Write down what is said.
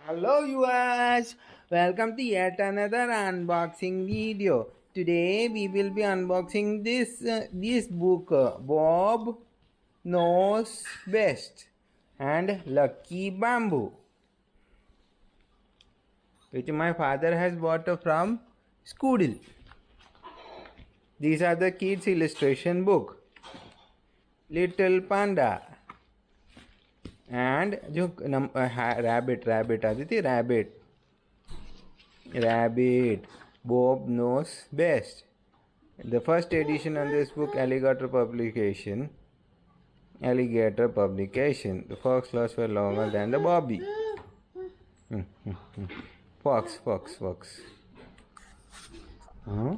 Hello viewers, welcome to yet another unboxing video. Today we will be unboxing this book, Bob Knows Best and Lucky Bamboo, which my father has bought from Scoodle. These are the kids illustration book, Little Panda and rabbit Aditi, rabbit. Bob Knows Best. The first edition on this book, Alligator publication. The fox claws were longer than the Bobby. Fox. Huh?